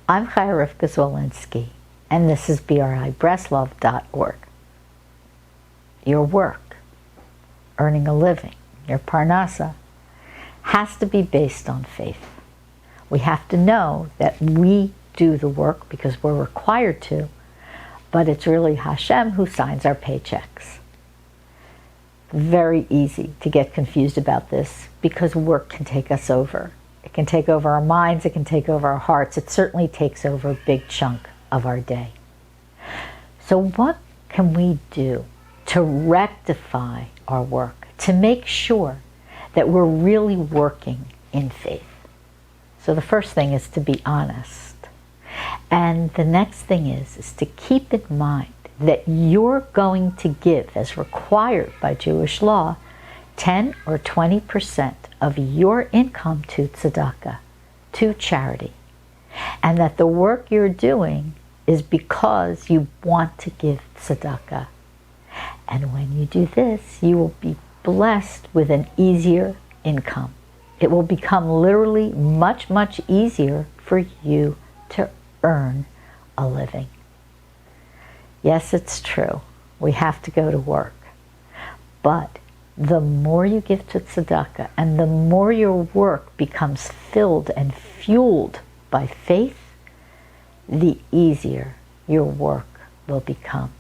I'm Chaya Rivka Zwolinski, and this is Breslov.org. Your work, earning a living, your parnasa, has to be based on faith. We have to know that we do the work because we're required to, but it's really Hashem who signs our paychecks. Very easy to get confused about this because work can take us over. It can take over our minds, it can take over our hearts, it certainly takes over a big chunk of our day. So what can we do to rectify our work, to make sure that we're really working in faith? So the first thing is to be honest. And the next thing is to keep in mind that you're going to give, as required by Jewish law, 10 or 20% of your income to tzedakah, to charity. And that the work you're doing is because you want to give tzedakah. And when you do this, you will be blessed with an easier income. It will become literally much, much easier for you to earn a living. Yes, it's true. We have to go to work. But the more you give to tzedakah and the more your work becomes filled and fueled by faith, the easier your work will become.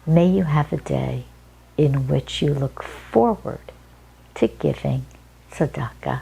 May you have a day in which you look forward to giving tzedakah.